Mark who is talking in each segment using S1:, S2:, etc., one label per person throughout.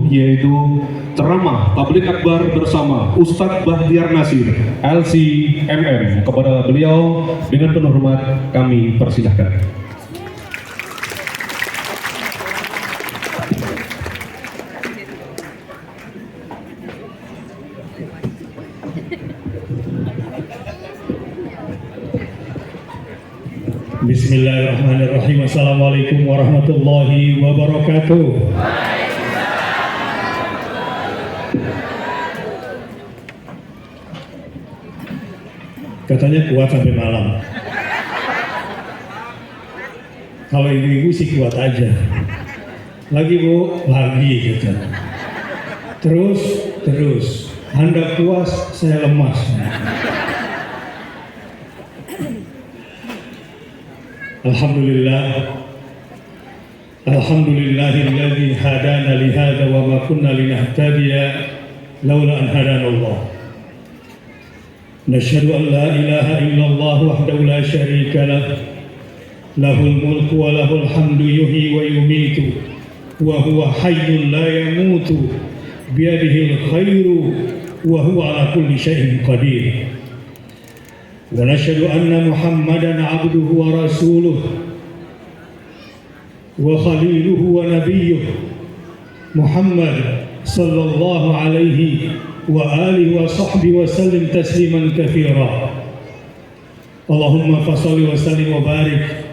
S1: yaitu ceramah tablik akbar bersama Ustadz Bahtiar Nasir LCMM. Kepada beliau dengan penuh hormat kami persilahkan.
S2: Bismillahirrahmanirrahim. Assalamualaikum warahmatullahi wabarakatuh. Katanya kuat sampai malam. Kalau ibu-ibu sih kuat aja. Lagi bu, lagi gitu. Terus. Anda puas, saya lemas. Alhamdulillahilladzi hadana li hadza wa ma kunna linahtadiya laula an hadana Allah. Nashhadu an la ilaha illallah wahdahu la syarika lah. Lahul mulku wa lahul hamdu yuhyi wa yumiitu wa huwa hayyun la yamutu biyadihil khairu wa huwa ala kulli syai'in qadir. Wa nashhadu anna Muhammadan abduhu wa rasuluhu wa khaliluhu wa nabiyyuhu Muhammad sallallahu alaihi wa alihi wa sahbihi wa sallim tasliman katsira. Allahumma fashalli wa sallim wa barik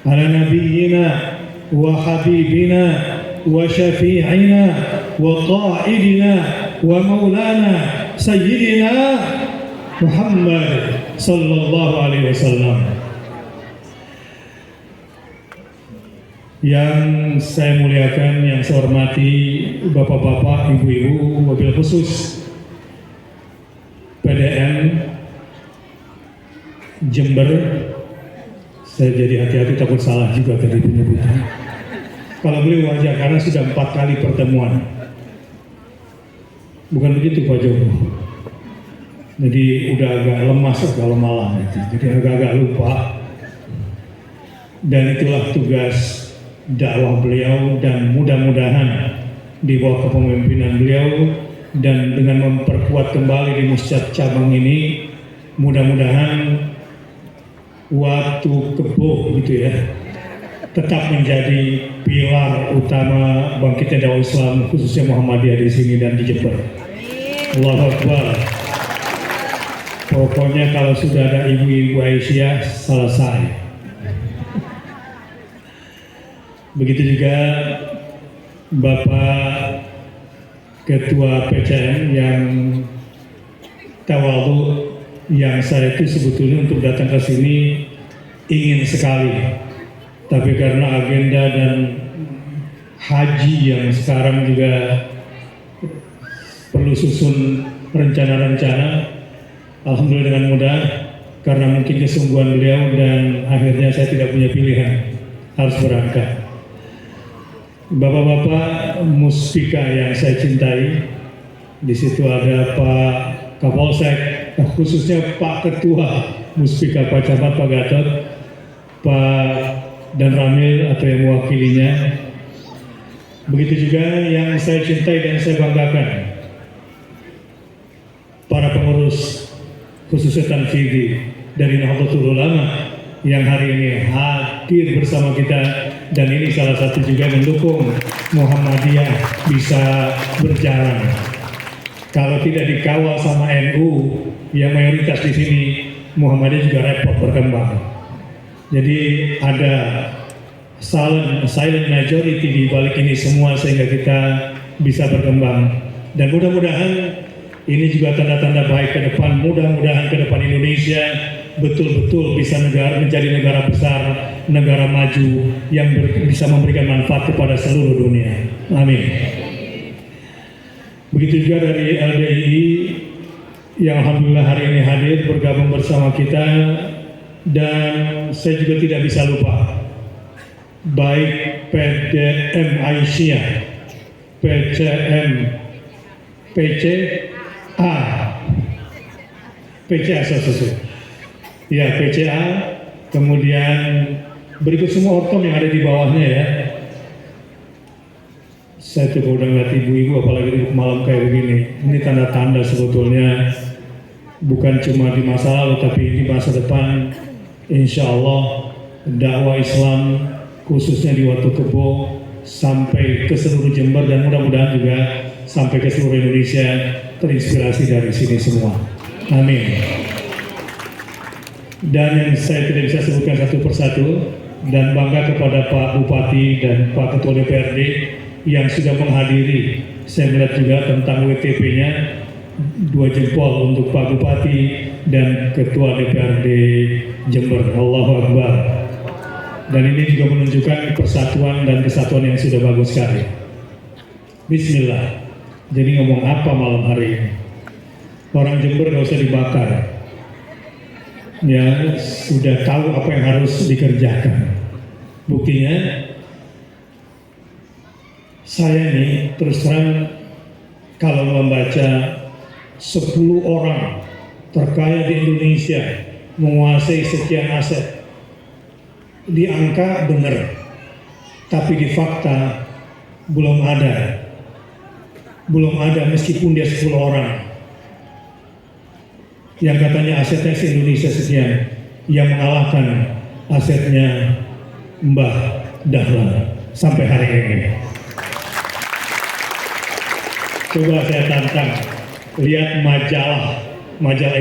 S2: ala nabiyyina wa habibina wa syafi'ina wa qa'idina wa maulana sayyidina Muhammad sallallahu alaihi wasallam. Yang saya muliakan, yang saya hormati bapak-bapak, ibu-ibu, wabil khusus PDM Jember. Saya jadi hati-hati takut salah juga tadi penyebutan. Kalau beliau wajar karena sudah 4 kali pertemuan. Bukan begitu Pak Joko? Jadi udah agak lemas kalau malam itu. Jadi agak-agak lupa. Dan itulah tugas dakwah beliau, dan mudah-mudahan di bawah kepemimpinan beliau dan dengan memperkuat kembali di Musjid cabang ini, mudah-mudahan waktu kebuh gitu ya, tetap menjadi pilar utama bangkitnya dakwah Islam khususnya Muhammadiyah di sini dan di Jember. Allahu Akbar. Pokoknya kalau sudah ada ibu-ibu Aisyah selesai. Begitu juga Bapak Ketua PCM yang tawadhu, yang saya itu sebetulnya untuk datang ke sini ingin sekali, tapi karena agenda dan haji yang sekarang juga perlu susun rencana-rencana, alhamdulillah dengan mudah karena mungkin kesungguhan beliau, dan akhirnya saya tidak punya pilihan, harus berangkat. Bapak-bapak Muspika yang saya cintai, di situ ada Pak Kapolsek, khususnya Pak Ketua Muspika Pak Camat, Pak Gatot, Pak dan Ramil atau yang mewakilinya. Begitu juga yang saya cintai dan saya banggakan, para pengurus khususnya Tanfidhi dari Nahdlatul Ulama yang hari ini hadir bersama kita, dan ini salah satu juga mendukung Muhammadiyah bisa berjalan. Kalau tidak dikawal sama NU yang mayoritas di sini, Muhammadiyah juga repot berkembang. Jadi ada silent majority di balik ini semua sehingga kita bisa berkembang. Dan mudah-mudahan ini juga tanda-tanda baik ke depan. Mudah-mudahan ke depan Indonesia betul-betul bisa menjadi negara besar, negara maju yang bisa memberikan manfaat kepada seluruh dunia. Amin. Begitu juga dari LDII yang alhamdulillah hari ini hadir bergabung bersama kita, dan saya juga tidak bisa lupa baik PDM Aisyah, PCM, PCA, ya PCA, kemudian berikut semua ortom yang ada di bawahnya ya. Saya coba udah ngeliat ibu-ibu apalagi di malam kayak begini. Ini tanda-tanda sebetulnya bukan cuma di masa lalu tapi di masa depan insya Allah dakwah Islam khususnya di Watu Kebo sampai ke seluruh Jember dan mudah-mudahan juga sampai ke seluruh Indonesia terinspirasi dari sini semua. Amin. Dan yang saya tidak bisa sebutkan satu persatu dan bangga kepada Pak Bupati dan Pak Ketua DPRD yang sudah menghadiri. Saya melihat juga tentang WTP-nya 2 jempol untuk Pak Bupati dan Ketua DPRD Jember. Allahu Akbar. Dan ini juga menunjukkan persatuan dan kesatuan yang sudah bagus sekali. Bismillah. Jadi ngomong apa malam hari ini? Orang Jember gak usah dibakar. Ya, sudah tahu apa yang harus dikerjakan. Buktinya, saya nih terus terang kalau membaca 10 orang terkaya di Indonesia menguasai sekian aset, di angka benar, tapi di fakta belum ada meskipun dia 10 orang yang katanya asetnya se-Indonesia sekian, yang mengalahkan asetnya Mbah Dahlan sampai hari ini. Coba saya tantang, lihat majalah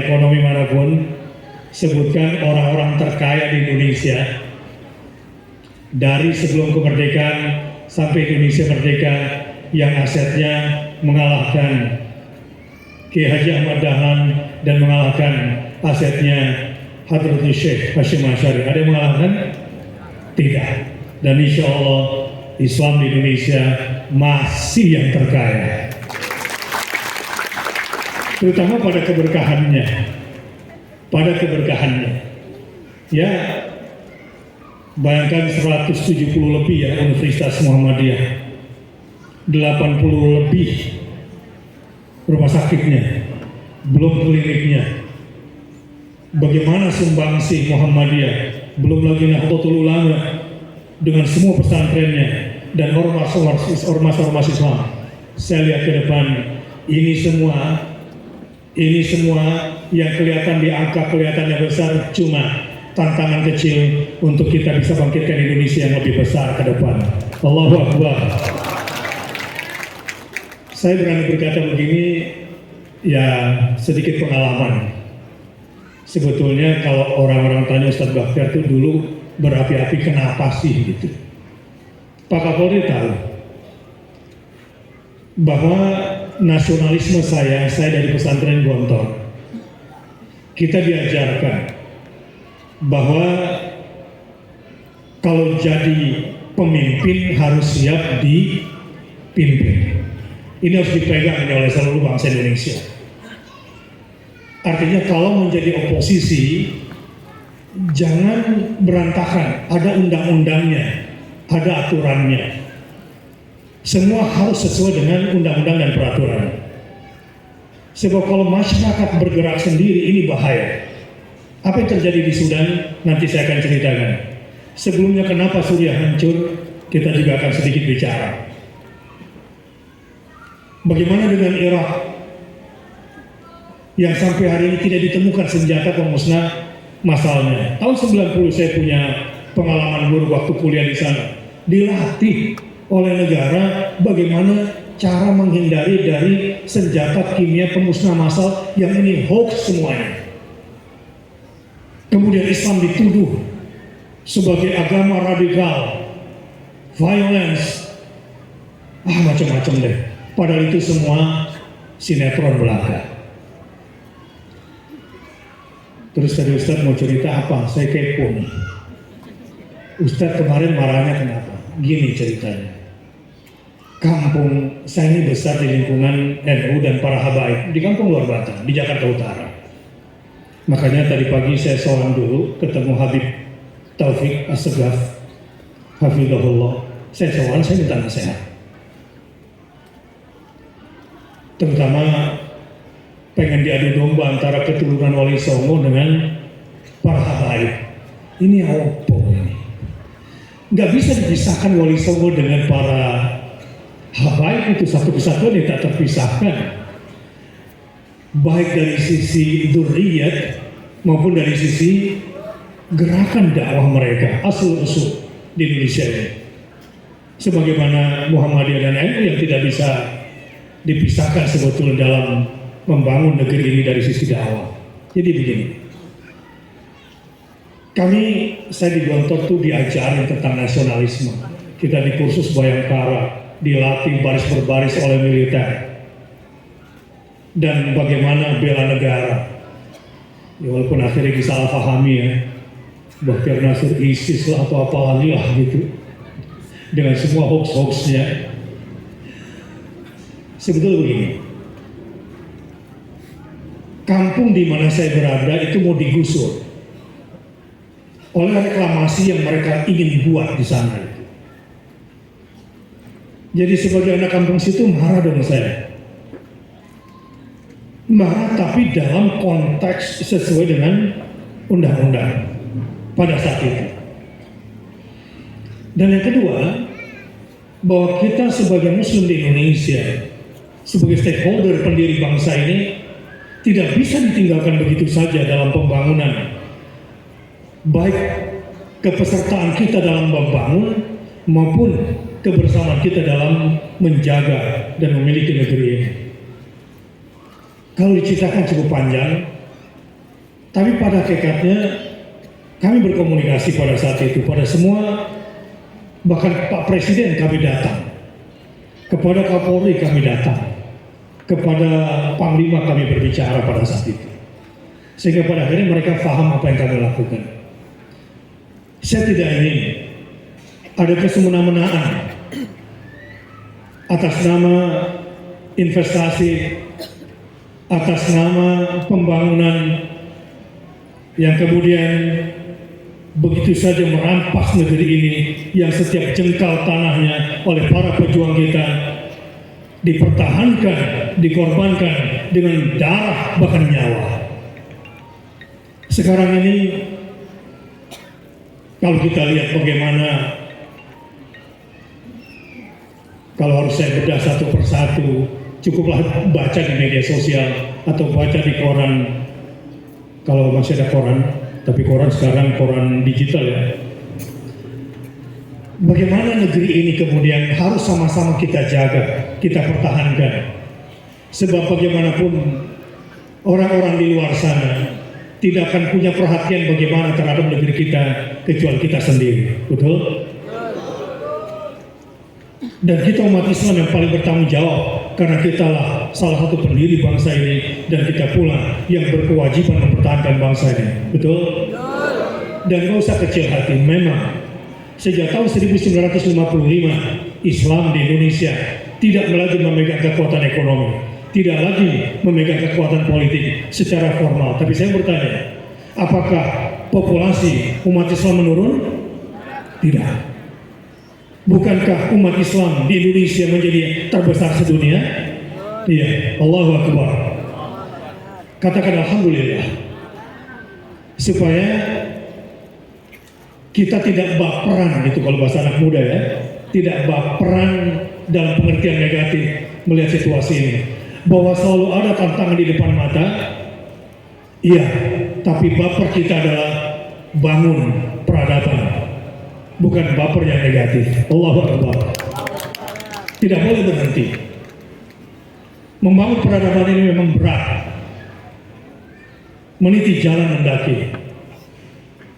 S2: ekonomi manapun, sebutkan orang-orang terkaya di Indonesia dari sebelum kemerdekaan sampai Indonesia merdeka yang asetnya mengalahkan Kiai Haji Ahmad Dahlan dan mengalahkan asetnya Hadratul Syekh Hasyim Asy'ari. Ada yang mengalahkan? Tidak. Dan insya Allah Islam di Indonesia masih yang terkaya, terutama pada keberkahannya. Ya, bayangkan 170 lebih ya Universitas Muhammadiyah, 80 lebih rumah sakitnya, belum kliniknya. Bagaimana sumbangsi Muhammadiyah, belum lagi Nahdlatul Ulama dengan semua pesantrennya dan ormas-ormas Islam. Saya lihat ke depan, ini semua yang kelihatan di angka kelihatannya besar, cuma tantangan kecil untuk kita bisa bangkitkan Indonesia yang lebih besar ke depan. Allahu Akbar. Saya berani berkata begini, ya sedikit pengalaman. Sebetulnya kalau orang-orang tanya Ustadz Bakhtiar itu dulu berapi-api kenapa sih gitu. Pak Kapolri tahu bahwa nasionalisme saya dari pesantren Gontor, kita diajarkan bahwa kalau jadi pemimpin harus siap dipimpin. Ini harus dipegang oleh seluruh bangsa Indonesia. Artinya kalau menjadi oposisi, jangan berantakan. Ada undang-undangnya, ada aturannya. Semua harus sesuai dengan undang-undang dan peraturan. Sebab kalau masyarakat bergerak sendiri, ini bahaya. Apa yang terjadi di Sudan, nanti saya akan ceritakan. Sebelumnya kenapa Suriah hancur, kita juga akan sedikit bicara. Bagaimana dengan Irak yang sampai hari ini tidak ditemukan senjata pemusnah massalnya. Tahun 90 saya punya pengalaman buruk waktu kuliah di sana. Dilatih oleh negara bagaimana cara menghindari dari senjata kimia pemusnah massal yang ini hoax semuanya. Kemudian Islam dituduh sebagai agama radikal, violence, macam-macam deh. Padahal itu semua sinetron belaka. Terus tadi Ustadz mau cerita apa? Saya kepo nih. Ustadz kemarin marahnya kenapa? Gini ceritanya. Kampung saya ini besar di lingkungan NU dan para habaib di kampung Luar Batang, di Jakarta Utara. Makanya tadi pagi saya sowan dulu ketemu Habib Taufik Assegaf, Hafizahullah. Saya sowan, saya minta nasihat. Terutama pengen diadu domba antara keturunan Wali Songo dengan para habaib. Ini apa ini? Nggak bisa dipisahkan Wali Songo dengan para Habaib itu satu kesatuan yang tak terpisahkan, baik dari sisi dzurriyyat maupun dari sisi gerakan dakwah mereka asal usul di Indonesia ini. Sebagaimana Muhammadiyah dan NU yang tidak bisa dipisahkan sebetulnya dalam membangun negeri ini dari sisi dakwah. Jadi begini, saya di Gontor tuh diajarin tentang nasionalisme. Kita di kursus Bayangkara, dilatih baris berbaris oleh militer, dan bagaimana bela negara. Ya, walaupun akhirnya disalahpahami ya, Bahtiar Nasir ISIS lah atau apa lagi lah gitu, dengan semua hoax-hoaxnya. Sebetulnya begini, kampung di mana saya berada itu mau digusur oleh reklamasi yang mereka ingin buat di sana. Jadi sebagai anak kampung situ marah dengan saya. Marah tapi dalam konteks sesuai dengan undang-undang pada saat itu. Dan yang kedua, bahwa kita sebagai muslim di Indonesia, sebagai stakeholder pendiri bangsa ini, tidak bisa ditinggalkan begitu saja dalam pembangunan. Baik kepesertaan kita dalam membangun maupun kebersamaan kita dalam menjaga dan memiliki negeri ini. Kalau diceritakan cukup panjang, tapi pada hakikatnya kami berkomunikasi pada saat itu, pada semua, bahkan Pak Presiden kami datang, kepada Kapolri kami datang, kepada Panglima kami berbicara pada saat itu. Sehingga pada akhirnya mereka paham apa yang kami lakukan. Saya tidak ingin ada kesemena-menaan atas nama investasi, atas nama pembangunan yang kemudian begitu saja merampas negeri ini yang setiap jengkal tanahnya oleh para pejuang kita dipertahankan, dikorbankan dengan darah bahkan nyawa. Sekarang ini kalau kita lihat bagaimana, kalau harus saya bedah satu persatu, cukuplah baca di media sosial atau baca di koran, kalau masih ada koran, tapi koran sekarang koran digital ya. Bagaimana negeri ini kemudian harus sama-sama kita jaga, kita pertahankan. Sebab bagaimanapun orang-orang di luar sana tidak akan punya perhatian bagaimana terhadap negeri kita kecuali kita sendiri, betul? Dan kita umat Islam yang paling bertanggung jawab karena kitalah salah satu pendiri bangsa ini dan kita pula yang berkewajiban mempertahankan bangsa ini, betul? Dan gak usah kecil hati, memang sejak tahun 1955 Islam di Indonesia tidak lagi memegang kekuatan ekonomi, tidak lagi memegang kekuatan politik secara formal. Tapi saya bertanya, apakah populasi umat Islam menurun? Tidak. Bukankah umat Islam di Indonesia menjadi terbesar sedunia? Iya, Allahu Akbar. Katakan Alhamdulillah. Supaya kita tidak baperan, gitu kalau bahasa anak muda ya, tidak baperan dalam pengertian negatif melihat situasi ini. Bahwa selalu ada tantangan di depan mata, iya, tapi baper kita adalah bangun peradaban, bukan baper yang negatif. Allahu Akbar. Tidak boleh berhenti. Membangun peradaban ini memang berat, meniti jalan mendaki.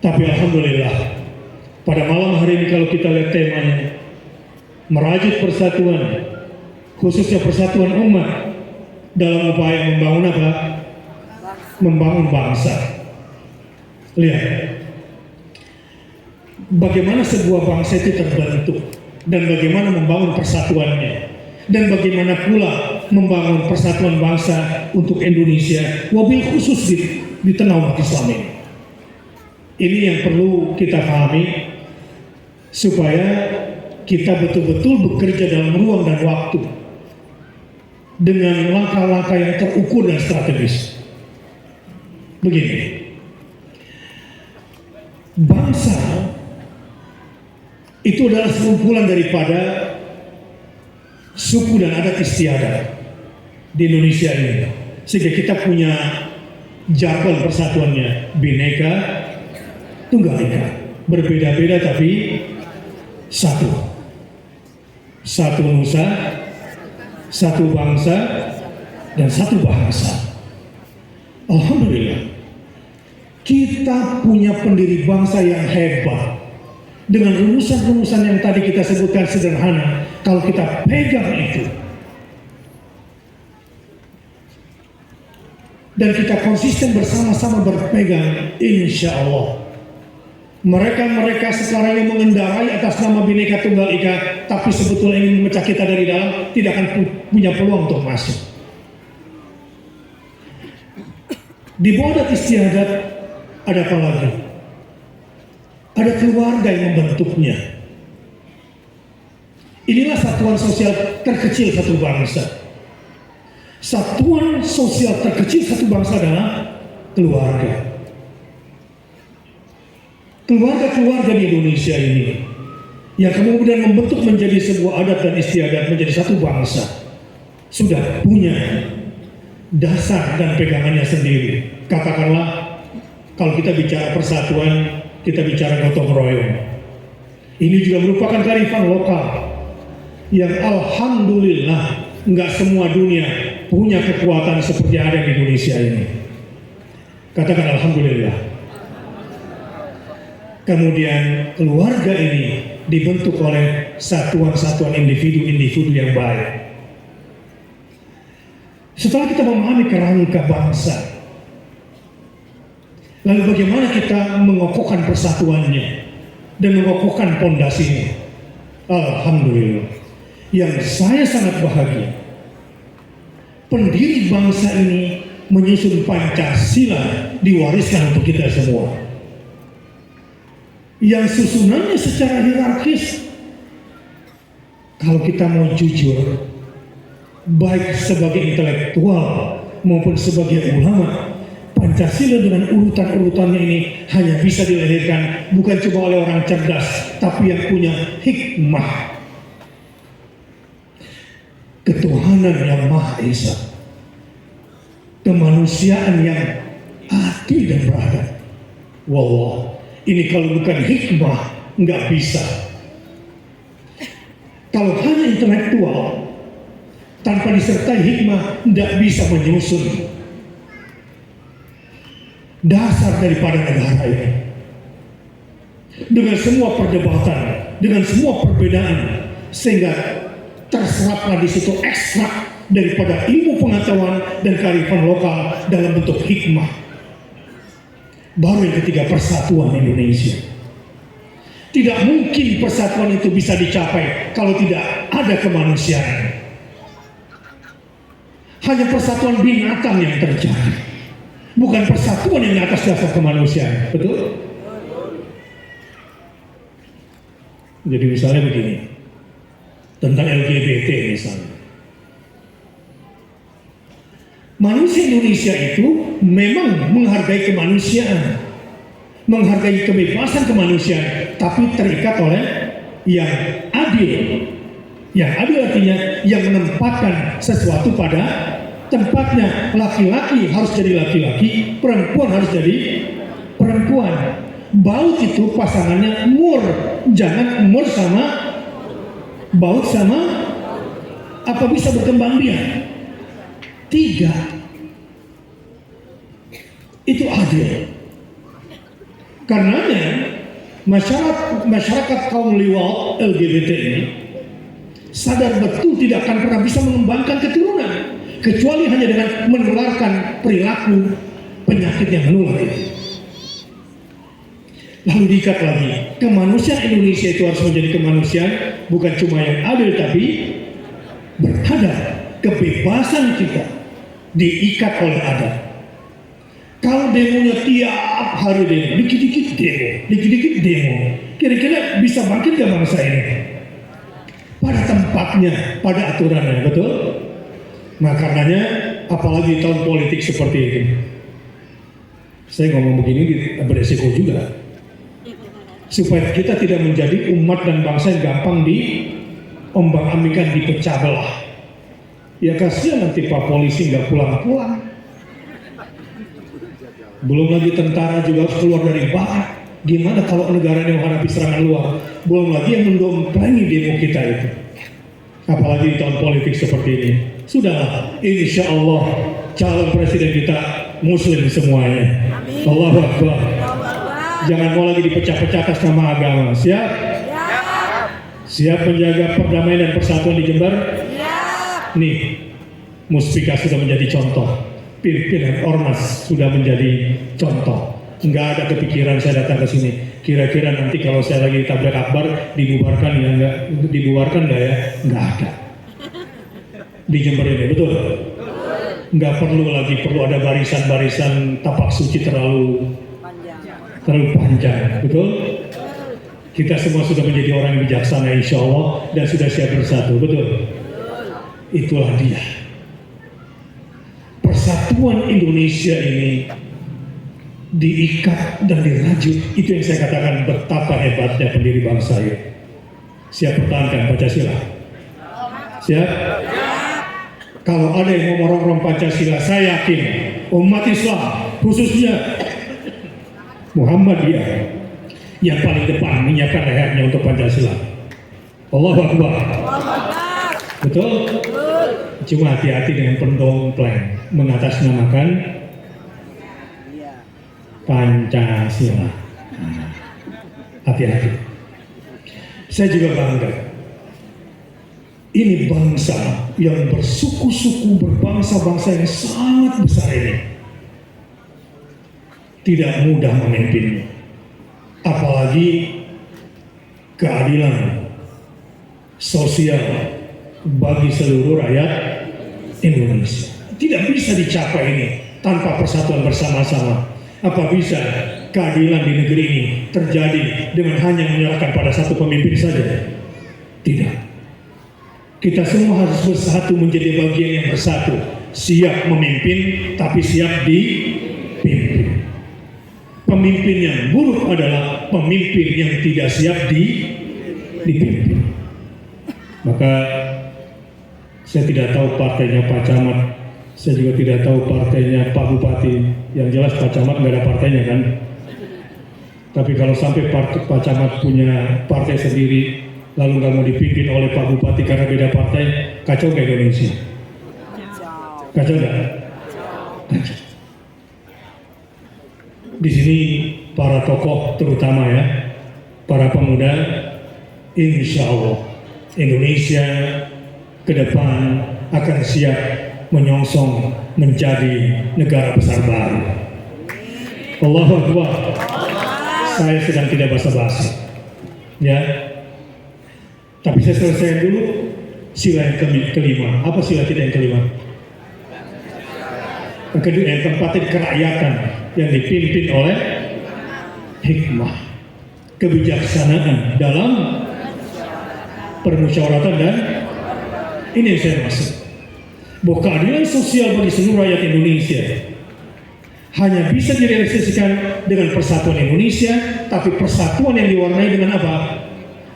S2: Tapi Alhamdulillah, pada malam hari ini kalau kita lihat temanya, merajut persatuan, khususnya persatuan umat, dalam upaya membangun apa? Membangun bangsa. Lihat, bagaimana sebuah bangsa itu terbentuk dan bagaimana membangun persatuannya, dan bagaimana pula membangun persatuan bangsa untuk Indonesia, wabil khusus di tengah umat Islam ini. Ini yang perlu kita pahami supaya kita betul-betul bekerja dalam ruang dan waktu dengan langkah-langkah yang terukur dan strategis. Begini, bangsa itu adalah sekumpulan daripada suku dan adat istiadat di Indonesia ini, sehingga kita punya jargon persatuannya Bhinneka Tunggal Ika, berbeda-beda tapi satu, satu nusa, satu bangsa, dan satu bahasa. Alhamdulillah, kita punya pendiri bangsa yang hebat dengan rumusan-rumusan yang tadi kita sebutkan sederhana. Kalau kita pegang itu dan kita konsisten bersama-sama berpegang, insya Allah mereka sekarang yang mengendarai atas nama Bhinneka Tunggal Ika tapi sebetulnya ingin memecah kita dari dalam, tidak akan punya peluang untuk masuk. Di bawah adat istiadat ada apa lagi? Ada keluarga yang membentuknya. Inilah satuan sosial terkecil satu bangsa. Satuan sosial terkecil satu bangsa adalah keluarga. Keluarga-keluarga di Indonesia ini yang kemudian membentuk menjadi sebuah adat dan istiadat menjadi satu bangsa sudah punya dasar dan pegangannya sendiri. Katakanlah kalau kita bicara persatuan, kita bicara gotong royong. Ini juga merupakan kearifan lokal yang alhamdulillah nggak semua dunia punya kekuatan seperti ada di Indonesia ini. Katakan alhamdulillah. Kemudian keluarga ini dibentuk oleh satuan-satuan individu-individu yang baik. Setelah kita memahami kerangka bangsa, lalu bagaimana kita mengokohkan persatuannya dan mengokohkan pondasinya? Alhamdulillah, yang saya sangat bahagia, pendiri bangsa ini menyusun Pancasila diwariskan untuk kita semua. Yang susunannya secara hierarkis, kalau kita mau jujur, baik sebagai intelektual maupun sebagai ulama, Pancasila dengan urutan-urutannya ini hanya bisa dilahirkan bukan cuma oleh orang cerdas, tapi yang punya hikmah, ketuhanan yang Maha Esa, kemanusiaan yang adil dan beradab. Wallah, ini kalau bukan hikmah nggak bisa. Kalau hanya intelektual tanpa disertai hikmah nggak bisa menyusun dasar daripada negara ini. Dengan semua perdebatan, dengan semua perbedaan, sehingga terseraplah di situ ekstrak daripada ilmu pengetahuan dan kearifan lokal dalam bentuk hikmah. Baru yang ketiga, persatuan Indonesia. Tidak mungkin persatuan itu bisa dicapai kalau tidak ada kemanusiaan. Hanya persatuan binatang yang terjadi, bukan persatuan yang atas dasar kemanusiaan. Betul? Jadi misalnya begini, tentang LGBT misalnya. Manusia Indonesia itu memang menghargai kemanusiaan, menghargai kebebasan kemanusiaan, tapi terikat oleh yang adil. Yang adil artinya yang menempatkan sesuatu pada tempatnya. Laki-laki harus jadi laki-laki, perempuan harus jadi perempuan. Baut itu pasangannya mur, jangan mur sama baut sama apa bisa berkembang biak. Tiga, itu adil. Karenanya masyarakat kaum liwat LGBT ini sadar betul tidak akan pernah bisa mengembangkan keturunan kecuali hanya dengan menularkan perilaku penyakit yang menular itu. Lalu diikat lagi, kemanusiaan Indonesia itu harus menjadi kemanusiaan bukan cuma yang adil tapi beradab. Kebebasan kita diikat oleh adat. Kalau demonya tiap hari demo, dikit-dikit demo, kira-kira bisa bangkit gak bangsa ini? Pada tempatnya, pada aturannya, betul? Nah karenanya, apalagi tahun politik seperti ini, saya ngomong begini beresiko juga, supaya kita tidak menjadi umat dan bangsa yang gampang ombang-ambikan dipecah belah. Ya kasihan nanti Pak Polisi nggak pulang-pulang. Belum lagi tentara juga harus keluar dari barat. Gimana kalau negara ini menghadapi serangan luar? Belum lagi yang mendomplengi demo kita itu. Apalagi di tahun politik seperti ini. Sudahlah, insya Allah calon presiden kita Muslim semuanya. Allahu Akbar. Jangan mau lagi dipecah-pecah atas nama agama. Siap? Siap menjaga perdamaian dan persatuan di Jember? Nih, Muspika sudah menjadi contoh. Pimpinan Ormas sudah menjadi contoh. Enggak ada kepikiran saya datang ke sini. Kira-kira nanti kalau saya lagi tabrak akbar dibubarkan ya enggak? Dibubarkan enggak ya? Enggak ada. Di Jember ini, betul? Enggak perlu ada barisan-barisan tapak suci terlalu panjang, betul? Kita semua sudah menjadi orang yang bijaksana insya Allah dan sudah siap bersatu, betul? Itulah dia. Persatuan Indonesia ini diikat dan dirajut. Itu yang saya katakan betapa hebatnya pendiri bangsa ini. Siap pertahankan Pancasila? Siap? Kalau ada yang mau merongrong Pancasila, saya yakin umat Islam khususnya Muhammadiyah yang paling depan menyiapkan lehernya untuk Pancasila. Allahu Akbar. Betul? Cuma hati-hati dengan pendompleng mengatasnamakan Pancasila. Hati-hati. Saya juga bangga. Ini bangsa yang bersuku-suku, berbangsa-bangsa yang sangat besar ini. Tidak mudah memimpinnya. Apalagi keadilan sosial bagi seluruh rakyat Indonesia. Tidak bisa dicapai ini tanpa persatuan bersama-sama. Apa bisa keadilan di negeri ini terjadi dengan hanya menyerahkan pada satu pemimpin saja? Tidak. Kita semua harus bersatu menjadi bagian yang bersatu. Siap memimpin, tapi siap dipimpin. Pemimpin yang buruk adalah pemimpin yang tidak siap dipimpin. Maka saya tidak tahu partainya Pak Camat, saya juga tidak tahu partainya Pak Bupati. Yang jelas Pak Camat nggak ada partainya kan. Tapi kalau sampai Pak Camat punya partai sendiri, lalu nggak mau dipimpin oleh Pak Bupati karena beda partai, kacau nggak Indonesia? Kacau nggak? Di sini para tokoh terutama ya, para pemuda, insya Allah Indonesia ke depan akan siap menyongsong menjadi negara besar baru. Allahu Akbar. Saya sedang tidak basa-basi, ya. Tapi saya selesaikan dulu sila yang kelima. Apa sila kita yang kelima? Yang kedua, yang keempat, kerakyatan yang dipimpin oleh hikmah, kebijaksanaan dalam permusyawaratan, dan ini yang saya maksud. Bahwa keadilan sosial bagi seluruh rakyat Indonesia hanya bisa direalisasikan dengan persatuan Indonesia, tapi persatuan yang diwarnai dengan apa?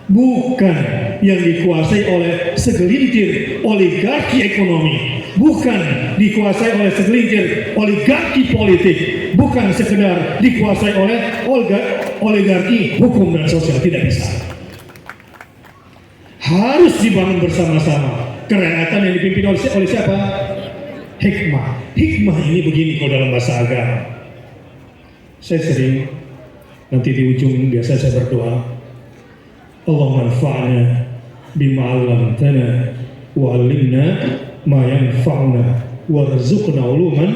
S2: Bukan yang dikuasai oleh segelintir oligarki ekonomi, bukan dikuasai oleh segelintir oligarki politik, bukan sekedar dikuasai oleh oligarki hukum dan sosial. Tidak bisa. Harus dibangun bersama-sama. Kerakyatan yang dipimpin oleh siapa? Hikmah. Hikmah ini begini kalau dalam bahasa agama. Saya sering nanti di ujung biasa saya berdoa, Allahumma anfa'na bima 'allamtana wa 'allimna ma yanfa'una warzuqna 'uluman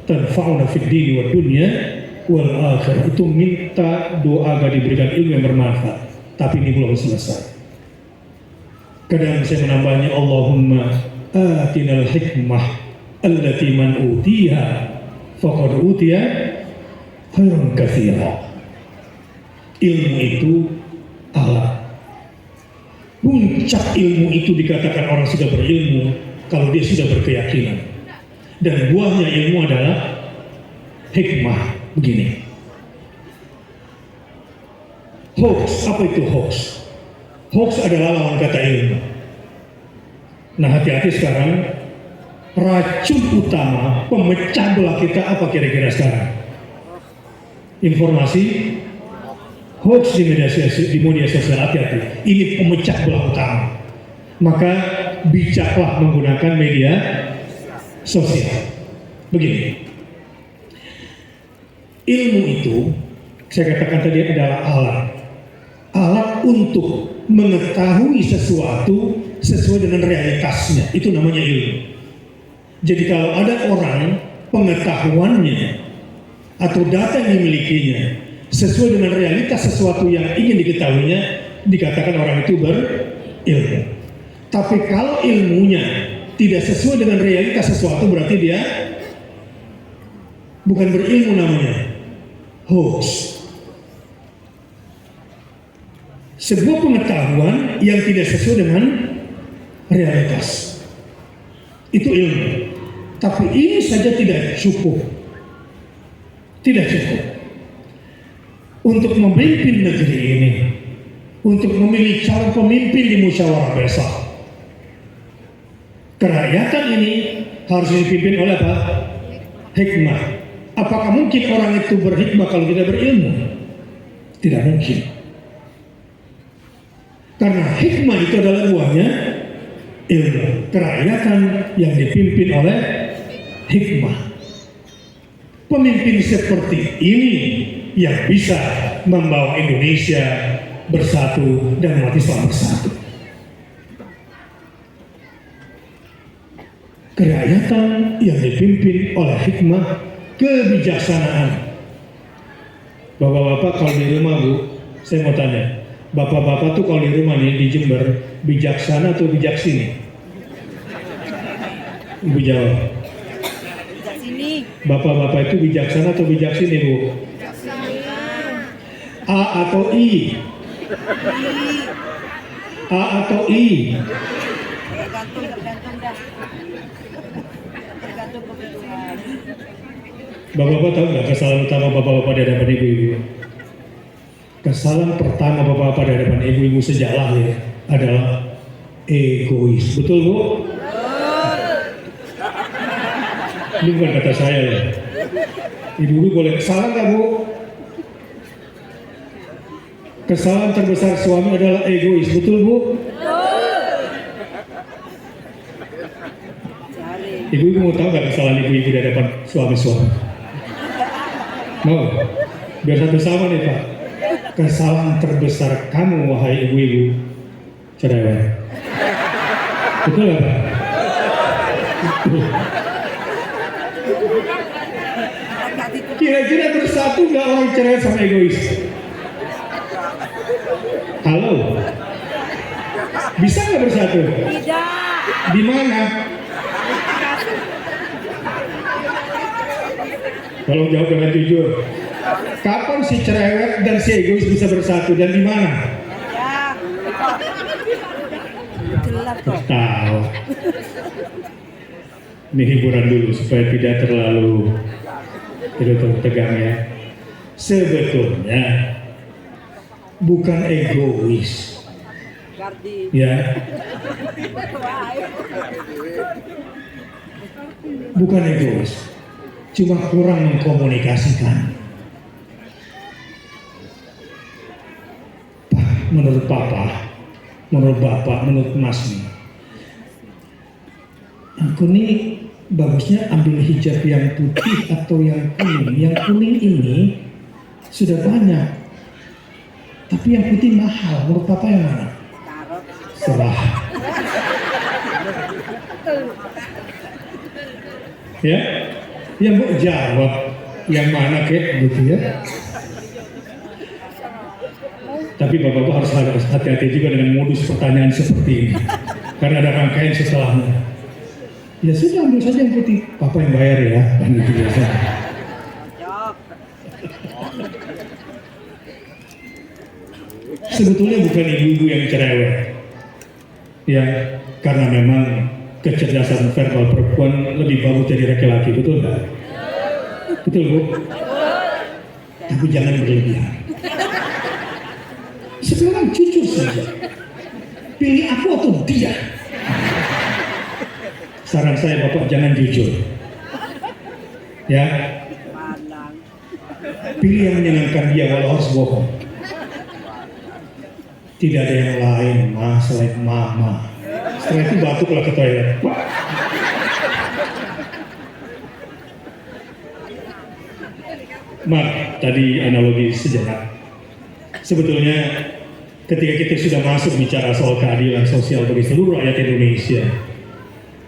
S2: tanfa'una fid dini wad dunya wal akhirah. Itu minta doa agar diberikan ilmu yang bermanfaat. Tapi ini belum selesai. Kadang saya menambahnya, Allahumma atinal hikmah allati man utiha faqad utiya khairan katsira. Ilmu itu alat. Puncak ilmu itu dikatakan orang sudah berilmu kalau dia sudah berkeyakinan. Dan buahnya ilmu adalah hikmah. Begini. Hoax, apa itu hoax? Hoax adalah lawan kata ilmu. Nah, hati-hati sekarang, racun utama pemecah belah kita apa kira-kira sekarang? Informasi hoax di media sosial, hati-hati. Ini pemecah belah utama. Maka bijaklah menggunakan media sosial. Begini, ilmu itu saya katakan tadi adalah alat untuk mengetahui sesuatu sesuai dengan realitasnya. Itu namanya ilmu. Jadi kalau ada orang pengetahuannya atau data yang dimilikinya sesuai dengan realitas sesuatu yang ingin diketahuinya, dikatakan orang itu berilmu. Tapi kalau ilmunya tidak sesuai dengan realitas sesuatu, berarti dia bukan berilmu, namanya hoax. Sebuah pengetahuan yang tidak sesuai dengan realitas itu ilmu. Tapi ini saja tidak cukup. Tidak cukup untuk memimpin negeri ini, untuk memilih calon pemimpin di musyawarah besok. Kerakyatan ini harus dipimpin oleh apa? Hikmah. Apakah mungkin orang itu berhikmah kalau tidak berilmu? Tidak mungkin. Karena hikmah itu adalah buahnya ilmu. Kerakyatan yang dipimpin oleh hikmah. Pemimpin seperti ini yang bisa membawa Indonesia bersatu dan umat Islam bersatu. Kerakyatan yang dipimpin oleh hikmah, kebijaksanaan. Bapak-bapak kalau di rumah, Bu, saya mau tanya, bapak-bapak tuh kalau di rumah nih di Jember, bijaksana atau bijaksini? Ibu jawab. Bapak-bapak itu bijaksana atau bijaksini, Bu? A atau I? A atau I? Bapak-bapak tahu nggak kesalahan utama bapak-bapak di hadapan ibu-ibu? Kesalahan pertama bapak-bapak di hadapan ibu-ibu sejak lahir adalah egois. Betul, Bu? Ini bukan kata saya ya. Ibu-ibu boleh salah nggak, Bu? Kesalahan terbesar suami adalah egois. Betul, Bu? Ibu-ibu mau tahu nggak kesalahan ibu-ibu di hadapan suami-suami? Mau? Biar satu sama nih, Pak. Kesalahan terbesar kamu, wahai ibu-ibu, cerewet. Betul nggak, Pak? Kira-kira bersatu nggak orang cerewet sama egois? Halo? Bisa nggak bersatu?
S3: Tidak.
S2: Di mana? Tolong jawab dengan jujur. Kapan si cerewet dan si egois bisa bersatu dan di mana?
S3: Ya. Gelap kok.
S2: Tahu. Ini hiburan dulu supaya tidak terlalu tegang ya. Sebetulnya bukan egois.
S3: Gardi.
S2: Ya. Bukan egois. Cuma kurang mengkomunikasikan. Menurut Papa, menurut Bapak, menurut Mas nih, aku nih bagusnya ambil hijab yang putih atau yang kuning. Yang kuning ini sudah banyak, tapi yang putih mahal. Menurut Papa yang mana? Serah. Ya, yang mau jawab yang mana kek gitu ya. Tapi bapak-bapak harus hati-hati juga dengan modus pertanyaan seperti ini, karena ada rangkaian setelahnya. Ya sudah, ambil saja yang putih, Papa yang bayar ya, kan gitu biasa. Sebetulnya bukan ibu-ibu yang cerewet, ya, karena memang kecerdasan verbal perempuan lebih bagus dari laki-laki, betul nggak? Betul, Bu? Tapi jangan berlebihan. Sekarang jujur saja, pilih aku atau dia? saran saya Bapak jangan jujur. Ya,
S3: Pandang.
S2: pilih yang menyenangkan dia walau harus bohong. Tidak ada yang lain, Mas, selain Mama. Setelah itu batuklah ke toilet. Maaf, tadi analogi sejenak. Sebetulnya ketika kita sudah masuk bicara soal keadilan sosial bagi seluruh rakyat Indonesia,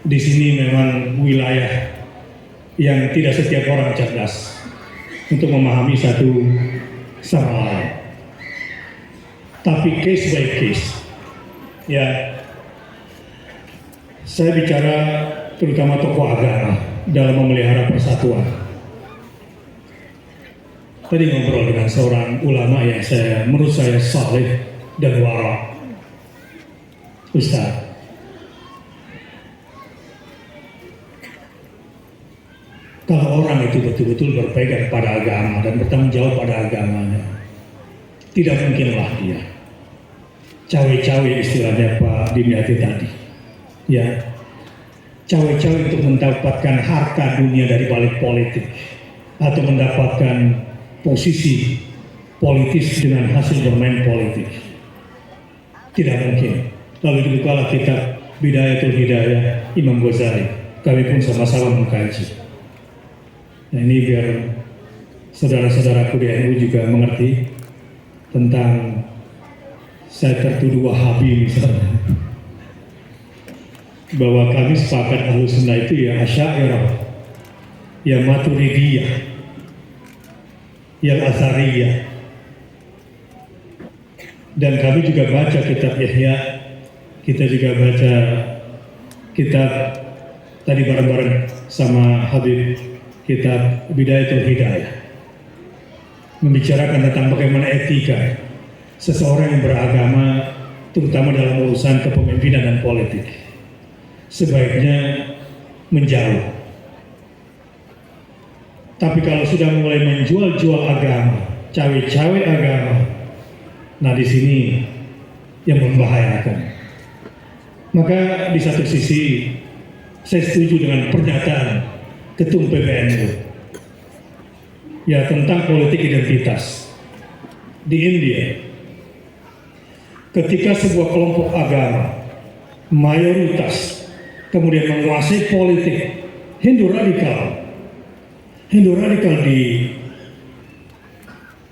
S2: di sini memang wilayah yang tidak setiap orang cerdas untuk memahami satu sama lain. Tapi case by case, ya, saya bicara terutama tokoh agama dalam memelihara persatuan. Tadi ngobrol dengan seorang ulama yang menurut saya saleh dan wara. Ustaz, kalau orang itu betul-betul berpegang pada agama dan bertanggung jawab pada agamanya, tidak mungkinlah dia cawe-cawe istilahnya Pak Dimyati tadi, ya, cawe-cawe untuk mendapatkan harta dunia dari balik politik atau mendapatkan posisi politis dengan hasil bermain politik. Tidak mungkin. Lalu dibukalah kitab Bidayatul Hidayah Imam Ghazali. Kami pun sama-sama mengkaji. Nah, ini biar saudara-saudaraku di NU juga mengerti tentang saya tertuduh Wahabi misalnya. Bahwa kami sepakat Ahlussunnah itu ya Asy'ariyah, ya Maturidiyah, yang Athariyah, dan kami juga baca kitab Ihya, kita juga baca kitab tadi bareng-bareng sama Habib, kitab Bidayatul Hidayah, membicarakan tentang bagaimana etika seseorang yang beragama, terutama dalam urusan kepemimpinan dan politik, sebaiknya menjauh. Tapi kalau sudah mulai menjual-jual agama, cawe-cawe agama, nah di sini yang membahayakan. Maka di satu sisi saya setuju dengan pernyataan Ketum PBNU ya tentang politik identitas di India. Ketika sebuah kelompok agama mayoritas kemudian menguasai politik, Hindu radikal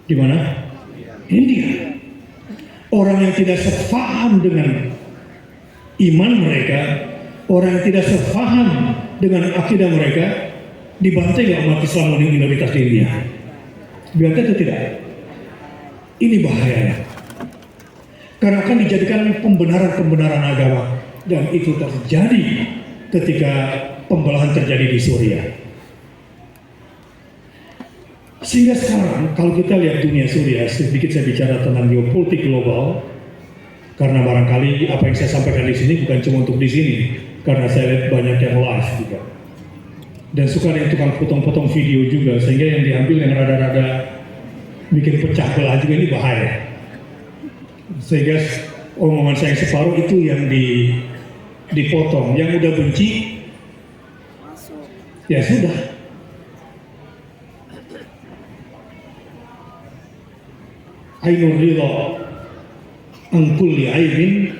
S2: di mana? India. Orang yang tidak sepaham dengan iman mereka, orang yang tidak sepaham dengan akidah mereka, dibantai gak umat Islam yang minoritas di India? Biarkan itu tidak. Ini bahayanya. Karena akan dijadikan pembenaran-pembenaran agama, dan itu terjadi ketika pembelahan terjadi di Suriah. Sehingga sekarang kalau kita lihat dunia Suriah, sedikit saya bicara tentang geopolitik global, karena barangkali apa yang saya sampaikan di sini bukan cuma untuk di sini, karena saya lihat banyak yang live juga, dan suka ada yang tukang potong-potong video juga, sehingga yang diambil yang rada-rada bikin pecah belah juga, ini bahaya. Sehingga omongan saya yang separuh itu yang dipotong, yang udah benci
S3: Masuk.
S2: ya sudah. Ainur ridha an kulli aibin,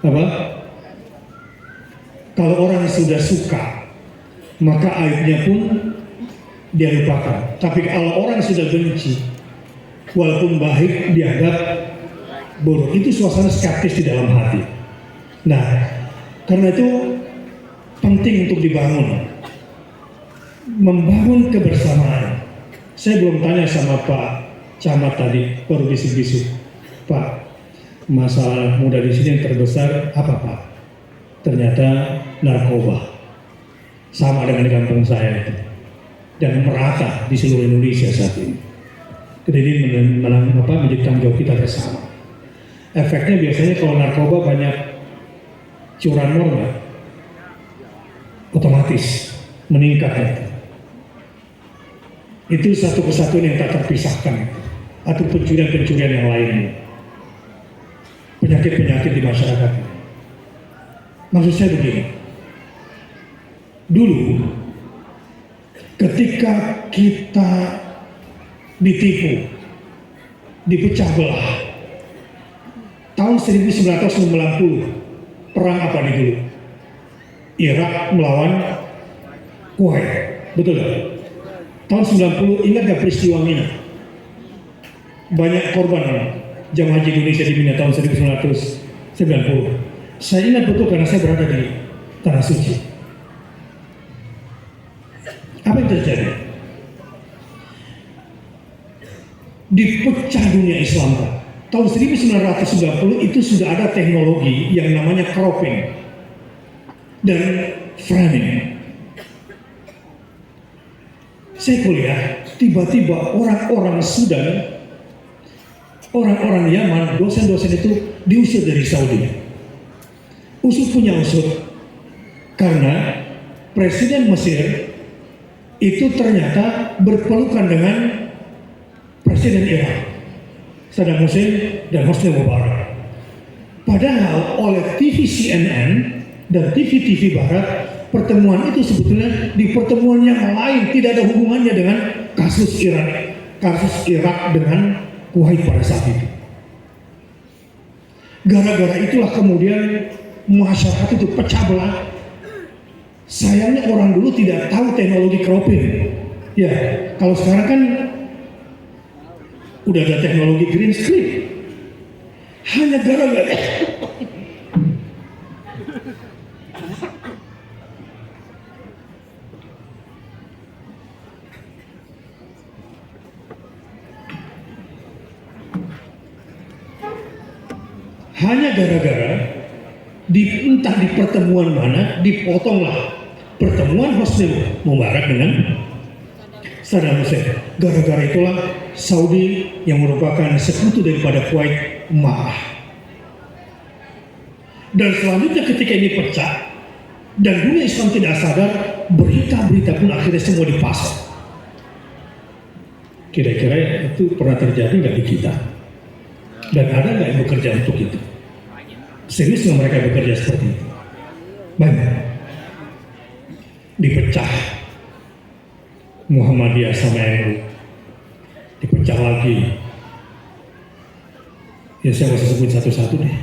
S2: apa? Kalau orang sudah suka, maka aibnya pun dia lupakan. Tapi kalau orang sudah benci, walaupun baik dianggap buruk. Itu suasana skeptis di dalam hati. Nah, karena itu penting untuk dibangun, membangun kebersamaan. Saya belum tanya sama Pak Camat tadi, baru bisik-bisik, Pak, masalah muda di sini yang terbesar apa Pak? Ternyata narkoba, sama dengan di kampung saya itu, dan merata di seluruh Indonesia saat ini. Jadi ini menjadi tanggung jawab kita bersama. Efeknya biasanya kalau narkoba banyak curanmor, otomatis meningkat. Itu satu kesatuan yang tak terpisahkan. Atau pencurian-pencurian yang lainnya, penyakit-penyakit di masyarakat. Maksud saya begini, dulu ketika kita ditipu, dipecah belah, tahun 1990 perang apa di dulu? Irak melawan Kuwait, betul gak? Tahun 90 ingat gak peristiwa Mina? Banyak korban jamaah haji Indonesia di Mina tahun 1990. Saya ingat betul karena saya berada di Tanah Suci. Apa yang terjadi? Dipecah dunia Islam. Tahun 1990 itu sudah ada teknologi yang namanya cropping dan framing. Saya kuliah, tiba-tiba orang-orang Sudan, orang-orang Yaman, dosen-dosen itu diusir dari Saudi. Usut punya usut, karena Presiden Mesir itu ternyata berpelukan dengan Presiden Irak, Saddam Hussein dan Hosni Mubarak. Padahal oleh TV CNN dan TV-TV Barat, pertemuan itu sebetulnya di pertemuan yang lain, tidak ada hubungannya dengan kasus Irak dengan Kuwait pada saat itu. Gara-gara itulah kemudian masyarakat itu pecah belah. Sayangnya orang dulu tidak tahu teknologi cropping. Ya, kalau sekarang kan udah ada teknologi green screen. Hanya gara-gara entah di pertemuan mana dipotonglah pertemuan Hosni Mubarak dengan Saddam Hussein. Gara-gara itulah Saudi yang merupakan sekutu daripada Kuwait marah. Dan selanjutnya ketika ini pecah dan dunia Islam tidak sadar, berita-berita pun akhirnya semua dipasang. Kira-kira itu pernah terjadi nggak di kita? Dan ada nggak yang bekerja untuk itu? Serius nggak mereka bekerja seperti itu? Banyak. Dipecah Muhammadiyah sama NU, dipecah lagi. Ya saya masih sebut satu-satu deh.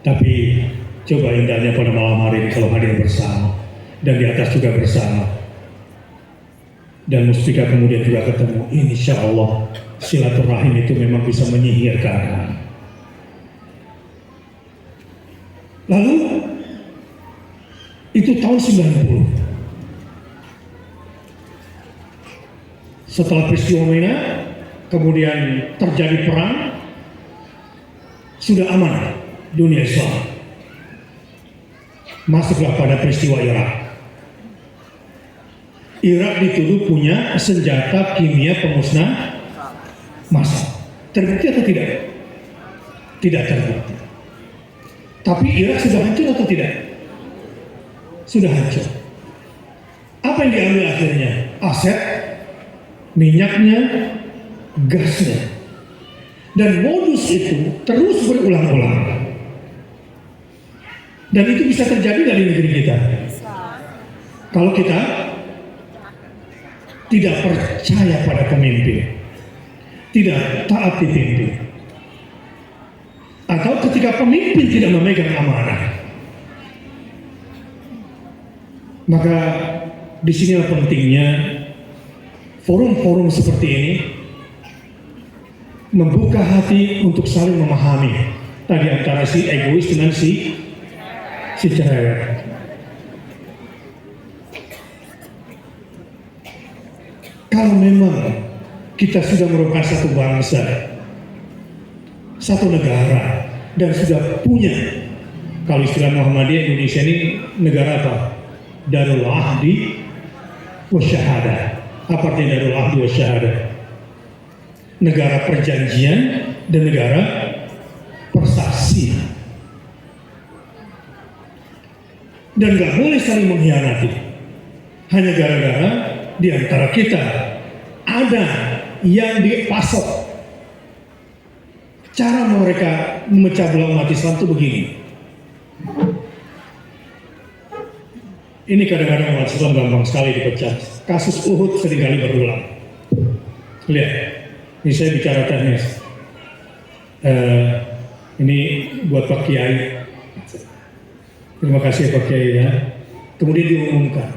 S2: Tapi coba indahnya pada malam hari ini kalau hadir bersama dan di atas juga bersama. Dan Mustika kemudian juga ketemu. Insya Allah silaturahim itu memang bisa menyihir keadaan. Lalu itu tahun 90. Setelah peristiwa Mina, kemudian terjadi perang, sudah aman dunia Islam. Masuklah pada peristiwa Irak. Irak dituduh punya senjata kimia pemusnah massal. Terbukti atau tidak? Tidak terbukti. Tapi Irak sudah hancur atau tidak? Sudah hancur. Apa yang diambil akhirnya? Aset, minyaknya, gasnya. Dan modus itu terus berulang-ulang. Dan itu bisa terjadi dari negeri kita. Kalau kita tidak percaya pada pemimpin, tidak taat dipimpin, atau ketika pemimpin tidak memegang amanah, maka disinilah pentingnya forum-forum seperti ini membuka hati untuk saling memahami tadi antara si egois dengan si cerewet. Kalau memang kita sudah merupakan satu bangsa, satu negara, dan sudah punya, kalau istilah Muhammadiyah, Indonesia ini negara apa? Darul Ahdi wa Syahadah. Apa artinya Darul Ahdi wa Syahadah? Negara perjanjian dan negara persaksian. Dan gak boleh saling mengkhianati. Hanya gara-gara di antara kita ada yang dipasok. Cara mereka memecah belah umat Islam itu begini. Ini kadang-kadang umat Islam gampang sekali dipecah. Kasus Uhud seringkali berulang. Lihat, ini saya bicara teknis. Ini buat Pak Kiai. Terima kasih Pak Kiai ya. Kemudian diumumkan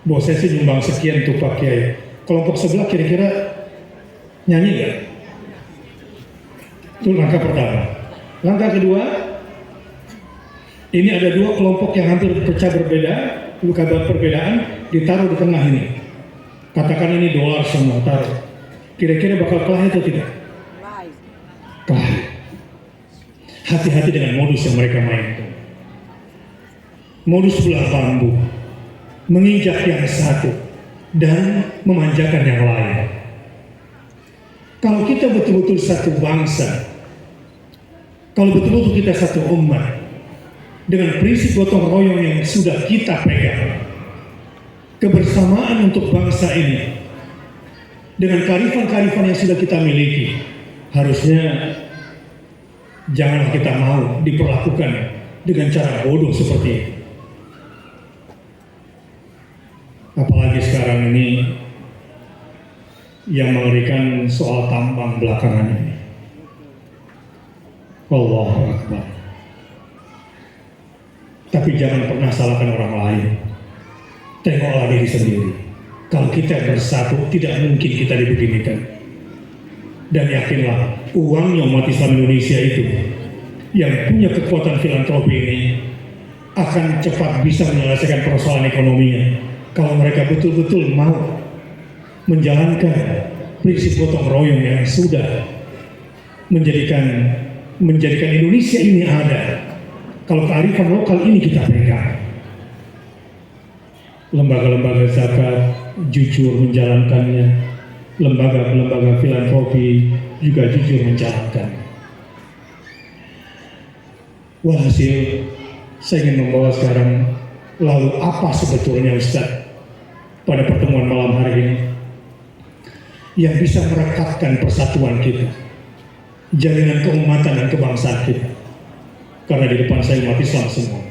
S2: bahwa saya sih nyumbang sekian untuk Pak Kiai. Kelompok sebelah kira-kira nyanyi nggak? Itu langkah pertama. Langkah kedua, ini ada dua kelompok yang hampir pecah berbeda, kabar perbedaan, ditaruh di tengah ini. Katakan ini dolar semua, taruh. Kira-kira bakal kalah atau tidak?
S3: Lain.
S2: Kalah. Hati-hati dengan modus yang mereka mainkan. Modus belah bambu, menginjak yang satu, dan memanjakan yang lain. Kalau kita betul-betul satu bangsa, kalau betul-betul kita satu umat, dengan prinsip gotong royong yang sudah kita pegang, kebersamaan untuk bangsa ini, dengan kearifan-kearifan yang sudah kita miliki, harusnya jangan kita mau diperlakukan dengan cara bodoh seperti ini. Apalagi sekarang ini yang mengerikan soal tambang belakangan ini. Allahu Akbar. Tapi jangan pernah salahkan orang lain. Tengoklah diri sendiri. Kalau kita bersatu, tidak mungkin kita dibeginikan. Dan yakinlah, uangnya umat Islam Indonesia itu yang punya kekuatan filantropi ini akan cepat bisa menyelesaikan persoalan ekonominya. Kalau mereka betul-betul mau menjalankan prinsip gotong royong yang sudah menjadikan Indonesia ini ada. Kalau kearifan lokal ini kita pegang, lembaga-lembaga zakat jujur menjalankannya, lembaga-lembaga filantropi juga jujur menjalankan. Walhasil, saya ingin membawa sekarang, lalu apa sebetulnya Ustaz pada pertemuan malam hari ini yang bisa merekatkan persatuan kita, jalinan keumatan dan kebangsaan kita. Karena di depan saya umat Islam semua.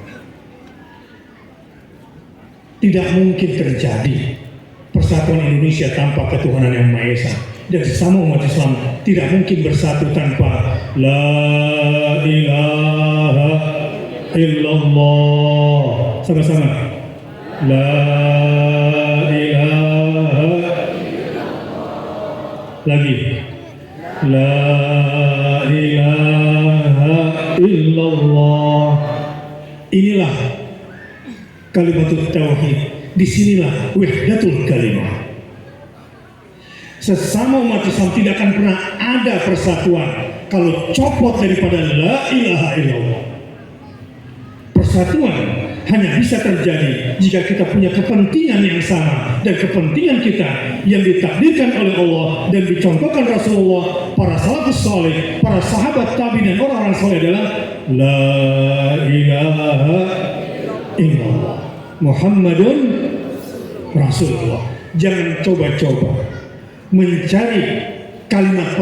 S2: Tidak mungkin terjadi persatuan Indonesia tanpa ketuhanan yang Maha Esa. Dan sesama umat Islam tidak mungkin bersatu tanpa La ilaha illallah. Sama-sama. La ilaha lagi. La ilaha illallah. Inilah kalimatul tauhid. Disinilah wahdatul kalimah. Sesama umat Islam tidak akan pernah ada persatuan kalau copot daripada la ilaha illallah. Persatuan hanya bisa terjadi jika kita punya kepentingan yang sama, dan kepentingan kita yang ditakdirkan oleh Allah dan dicontohkan Rasulullah, para salafus saleh, para sahabat tabi'in dan orang-orang saleh adalah la ilaha illallah Muhammadun Rasulullah. Jangan coba-coba mencari kalimat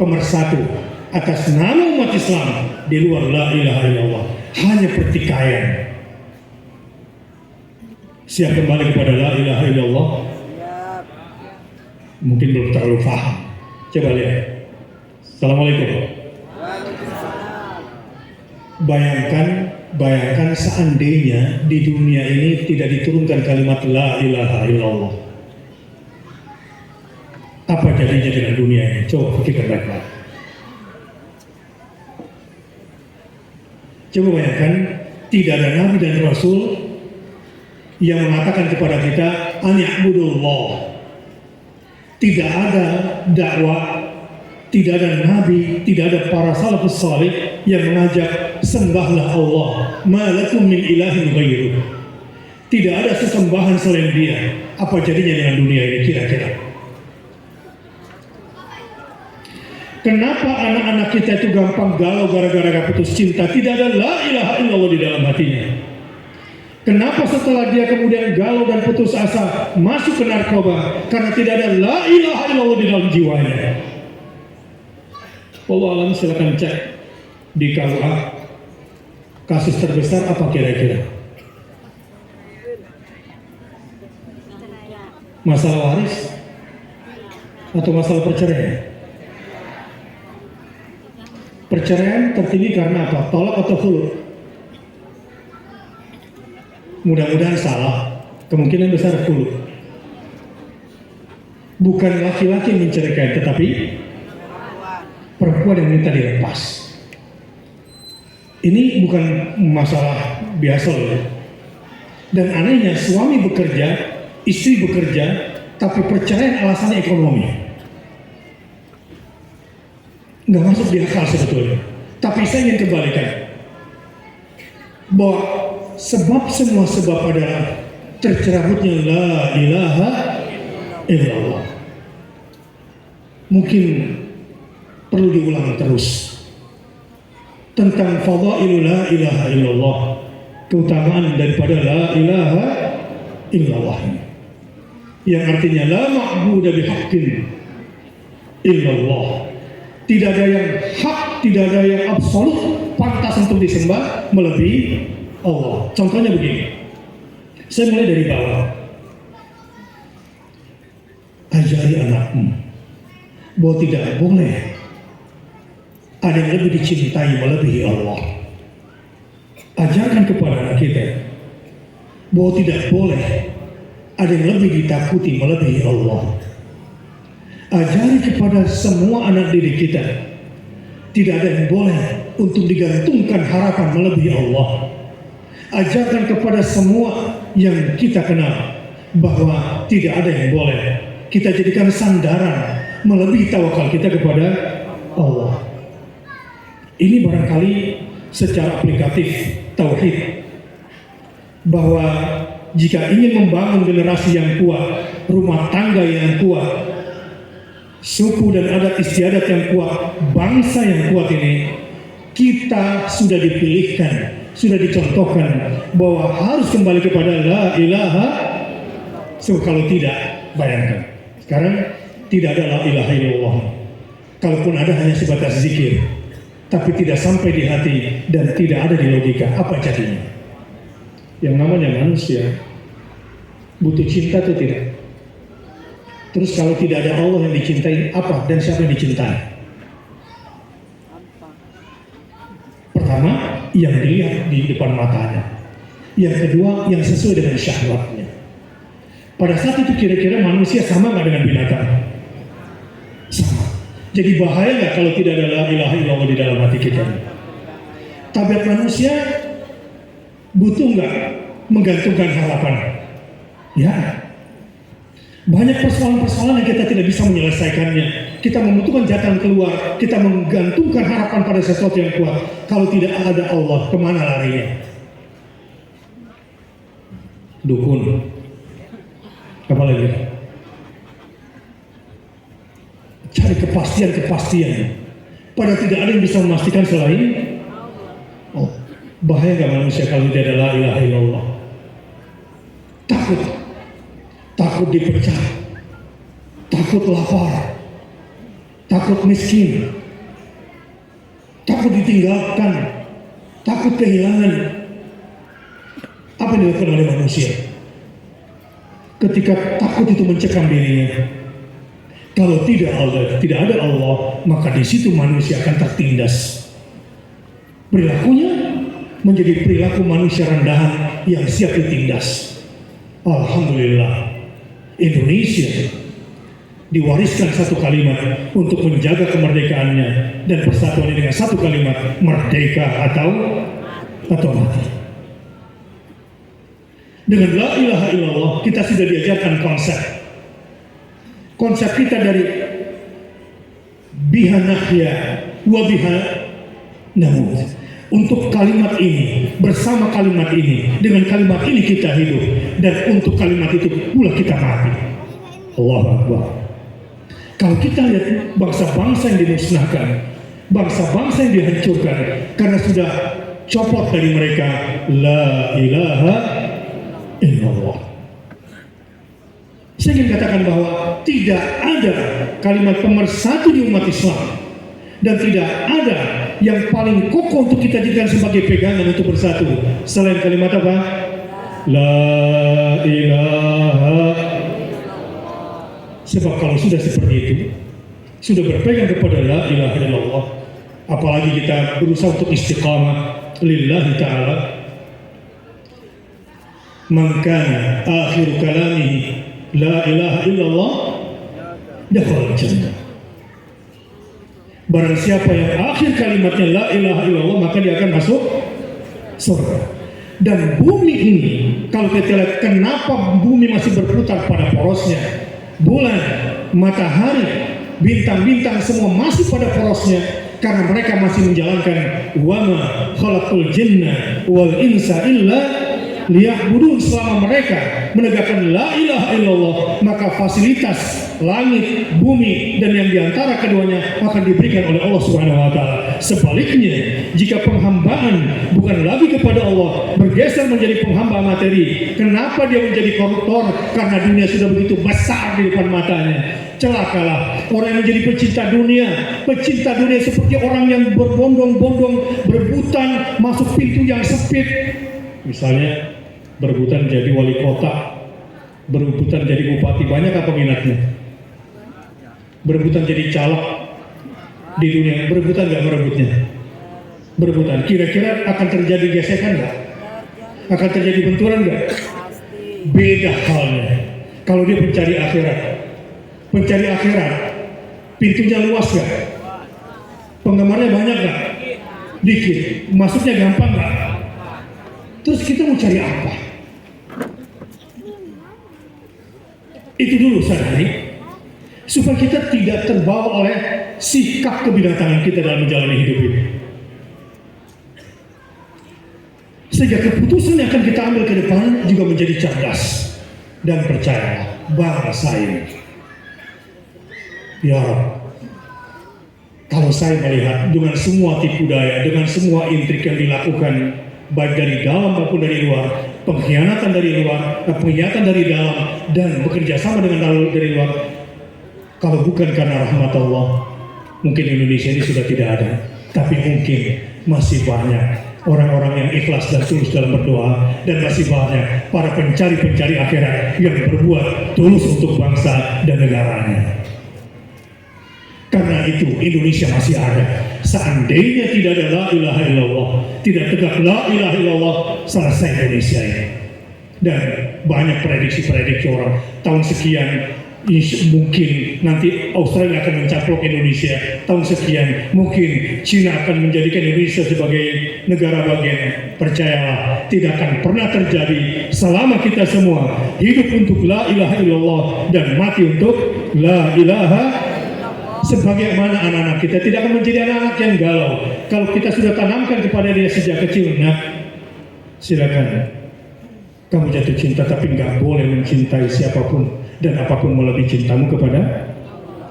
S2: pemersatu atas nama umat Islam di luar la ilaha illallah. Hanya pertikaian. Siap kembali kepada la ilaha illallah?
S3: Siap.
S2: Mungkin belum terlalu paham. Coba lihat. Assalamualaikum. Bayangkan seandainya di dunia ini tidak diturunkan kalimat la ilaha illallah. Apa jadinya dengan dunia ini? Coba pikirkan baik-baik. Coba bayangkan, tidak ada nabi dan rasul yang mengatakan kepada kita an ya'budullah. Tidak ada dakwah, tidak ada nabi, tidak ada para salafus salih yang mengajak sembahlah Allah, ma lakum min ilahin ghairuh. Tidak ada sesembahan selain Dia. Apa jadinya dengan dunia ini kira-kira? Kenapa anak-anak kita itu gampang galau gara-gara gak putus cinta? Tidak ada la ilaha illallah di dalam hatinya. Kenapa setelah dia kemudian galau dan putus asa masuk ke narkoba? Karena tidak ada la ilaha illallah di dalam jiwanya. Wallahu a'lam, silakan cek di KUA. Kasus terbesar apa kira-kira? Masalah waris atau masalah perceraian? Perceraian tertinggi karena apa? Tolak atau khulu? Mudah-mudahan salah. Kemungkinan besar khulu. Bukan laki-laki yang menceraikan, tetapi perempuan yang minta dilepas. Ini bukan masalah biasa loh. Dan anehnya suami bekerja, istri bekerja, tapi perceraian alasannya ekonomi. Nggak masuk di akal sebetulnya. Tapi saya ingin kembalikan bahwa semua sebab adalah tercerabutnya la ilaha illallah. Mungkin perlu diulang terus tentang fadailu la ilaha illallah, keutamaan daripada la ilaha illallah, yang artinya la ma'budu bihaqqin illallah. Tidak ada yang hak, tidak ada yang absolut pantas untuk disembah melebihi Allah. Contohnya begini, saya mulai dari bawah. Ajari anakmu bahwa tidak boleh ada yang lebih dicintai melebihi Allah. Ajarkan kepada anak kita bahwa tidak boleh ada yang lebih ditakuti melebihi Allah. Ajari kepada semua anak didik kita, tidak ada yang boleh untuk digantungkan harapan melebihi Allah. Ajarkan kepada semua yang kita kenal bahwa tidak ada yang boleh kita jadikan sandaran melebihi tawakal kita kepada Allah. Ini barangkali secara aplikatif tauhid, bahwa jika ingin membangun generasi yang kuat, rumah tangga yang kuat, suku dan adat istiadat yang kuat, bangsa yang kuat ini, kita sudah dipilihkan, sudah dicontohkan bahwa harus kembali kepada la ilaha. So kalau tidak, bayangkan sekarang tidak ada la ilaha illallah. Kalaupun ada hanya sebatas zikir, tapi tidak sampai di hati dan tidak ada di logika, apa jadinya? Yang namanya manusia butuh cinta atau tidak? Terus kalau tidak ada Allah yang dicintai, apa dan siapa yang dicintai? Pertama, yang dilihat di depan matanya. Yang kedua, yang sesuai dengan syahwatnya. Pada saat itu kira-kira manusia sama nggak dengan binatang? Sama. Jadi bahaya nggak kalau tidak ada la ilaha illallah di dalam hati kita? Tabiat manusia butuh nggak menggantungkan harapan? Ya. Banyak persoalan-persoalan yang kita tidak bisa menyelesaikannya. Kita membutuhkan jalan keluar. Kita menggantungkan harapan pada sesuatu yang kuat. Kalau tidak ada Allah, kemana larinya? Dukun. Apa lagi? Cari kepastian-kepastian. Padahal tidak ada yang bisa memastikan selain Allah. Bahaya gak manusia kalau tidak ada la ilaha illallah? Takut dipecat, takut lapar, takut miskin, takut ditinggalkan, takut kehilangan. Apa yang dilakukan oleh manusia? Ketika takut itu mencekam dirinya, kalau tidak ada Allah, maka di situ manusia akan tertindas. Perilakunya menjadi perilaku manusia rendahan yang siap ditindas. Alhamdulillah, Indonesia diwariskan satu kalimat untuk menjaga kemerdekaannya dan persatuannya dengan satu kalimat, merdeka atau mati. Dengan la ilaha illallah kita sudah diajarkan konsep kita dari biha nahya wa biha namut. Untuk kalimat ini, bersama kalimat ini, dengan kalimat ini kita hidup, dan untuk kalimat itu pula kita mati. Allahu Akbar. Kalau kita lihat bangsa-bangsa yang dimusnahkan, bangsa-bangsa yang dihancurkan, karena sudah copot dari mereka la ilaha illallah. Saya ingin katakan bahwa tidak ada kalimat pemersatu di umat Islam, dan tidak ada yang paling kokoh untuk kita jadikan sebagai pegangan untuk bersatu selain kalimat apa? La ilaha Sebab kalau sudah seperti itu, sudah berpegang kepada la ilaha illallah, apalagi kita berusaha untuk istiqamah lillahi ta'ala, man kana akhiru kalamihi la ilaha illallah dakhala jannah. Barang siapa yang akhir kalimatnya la ilaha illallah, maka dia akan masuk surga. Dan bumi ini, kalau kita lihat kenapa bumi masih berputar pada porosnya, bulan, matahari, bintang-bintang semua masih pada porosnya, karena mereka masih menjalankan wama khalaqul jinna wal insa illa liya'budun. Selama mereka menegakkan la ilaha illallah, maka fasilitas langit, bumi, dan yang diantara keduanya akan diberikan oleh Allah Subhanahu wa Ta'ala. Sebaliknya, jika penghambaan bukan lagi kepada Allah, bergeser menjadi penghamba materi, kenapa dia menjadi koruptor? Karena dunia sudah begitu besar di depan matanya. Celakalah orang yang menjadi pecinta dunia seperti orang yang berbondong-bondong, berebutan masuk pintu yang sempit. Misalnya berebutan jadi wali kota, berebutan jadi bupati, banyak apa minatnya? Berebutan jadi caleg di dunia, berebutan nggak merebutnya? Berebutan, kira-kira akan terjadi gesekan nggak? Akan terjadi benturan nggak?
S3: Pasti.
S2: Beda halnya kalau dia pencari akhirat. Pencari akhirat, pintunya luas nggak? Penggemarnya banyak nggak? Dikit. Masuknya gampang nggak? Terus kita mau cari apa? Itu dulu sadari, supaya kita tidak terbawa oleh sikap kebinatangan kita dalam menjalani hidup ini. Sehingga keputusan yang akan kita ambil ke depan juga menjadi cerdas. Dan percayalah, bangsa ini, ya Rabb, kalau saya melihat dengan semua tipu daya, dengan semua intrik yang dilakukan, baik dari dalam maupun dari luar, pengkhianatan dari luar, pengkhianatan dari dalam, dan bekerja sama dengan dari luar, kalau bukan karena rahmat Allah, mungkin Indonesia ini sudah tidak ada. Tapi mungkin masih banyak orang-orang yang ikhlas dan tulus dalam berdoa, dan masih banyak para pencari-pencari akhirat yang berbuat tulus untuk bangsa dan negaranya. Karena itu Indonesia masih ada. Seandainya tidak ada la ilaha illallah, tidak tegak la ilaha illallah, selesai Indonesia ini. Dan banyak prediksi-prediksi orang, tahun sekian mungkin nanti Australia akan mencaplok Indonesia, tahun sekian mungkin Cina akan menjadikan Indonesia sebagai negara bagian. Percayalah, tidak akan pernah terjadi selama kita semua hidup untuk la ilaha illallah dan mati untuk la ilaha. Sebagaimana anak-anak kita tidak akan menjadi anak-anak yang galau. Kalau kita sudah tanamkan kepada dia sejak kecil, nah silakan kamu jatuh cinta, tapi nggak boleh mencintai siapapun dan apapun melebihi cintamu kepada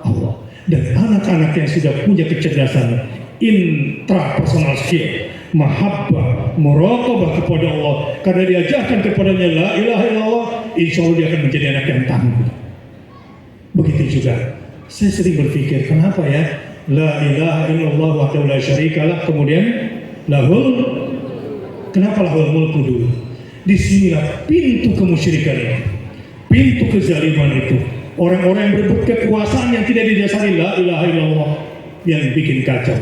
S2: Allah. Dan anak-anak yang sudah punya kecerdasan intrapersonal skill, mahabbah, muraqabah kepada Allah, karena diajarkan kepadanya la ilaha illallah, insya Allah dia akan menjadi anak yang tangguh. Begitu juga saya sering berpikir, kenapa ya la ilaha illallah wahdahu la syarikalah, kemudian kenapa lahul mulku dulu? Disinilah pintu kemusyrikan itu, pintu kezaliman itu, orang-orang yang berebut kekuasaan yang tidak didasari la ilaha illallah yang bikin kacau.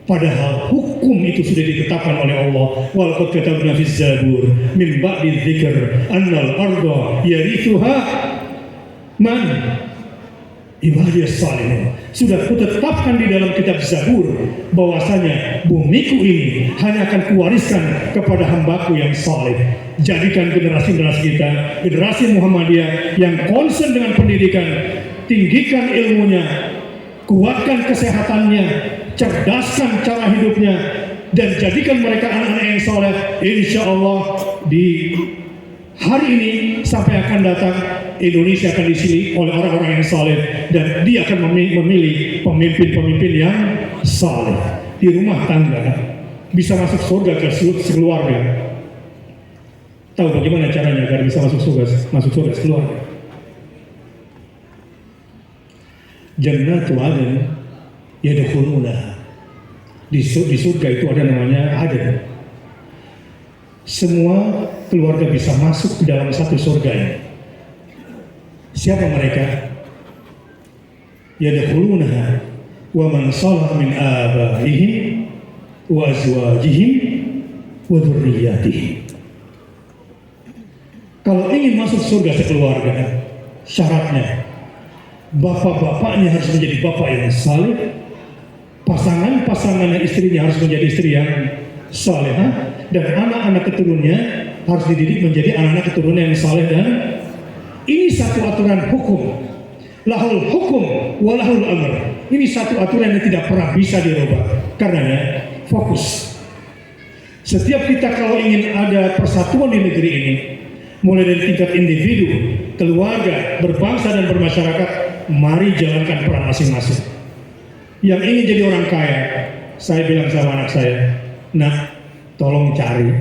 S2: Padahal hukum itu sudah ditetapkan oleh Allah. Walaqad katabna fiz zabur min ba'di dzikr annal arda yarithuha man ibadiyas salihin. Sudah kutetapkan di dalam kitab Zabur bahwasanya bumiku ini hanya akan kuwariskan kepada hambaku yang saleh. Jadikan generasi-generasi kita, generasi Muhammadiyah yang concern dengan pendidikan, tinggikan ilmunya, kuatkan kesehatannya, cerdaskan cara hidupnya, dan jadikan mereka anak-anak yang saleh. Insya Allah di hari ini sampai akan datang, Indonesia akan diisi oleh orang-orang yang saleh, dan dia akan memilih pemimpin-pemimpin yang saleh. Di rumah tangga bisa masuk surga ke keluarga. Tahu bagaimana caranya agar bisa masuk surga keluarga? Jannatu adn yadkhulunaha. Di surga itu ada namanya adn. Semua keluarga bisa masuk ke dalam satu surga ini. Siapa mereka? yadkhulunaha wa man salaha min abaihim wa azwajihim wa dzurriyyatihim. Kalau ingin masuk surga sekeluarga, syaratnya bapak-bapaknya harus menjadi bapak yang saleh, pasangan-pasangannya istrinya harus menjadi istri yang salehah, dan anak-anak keturunannya harus dididik menjadi anak-anak keturunan yang saleh. Dan ini satu aturan hukum, lahul hukum walahul amr. Ini satu aturan yang tidak pernah bisa dirubah. Karenanya fokus. Setiap kita kalau ingin ada persatuan di negeri ini, mulai dari tingkat individu, keluarga, berbangsa dan bermasyarakat, mari jalankan peran masing-masing. Yang ingin jadi orang kaya, saya bilang sama anak saya, nah tolong cari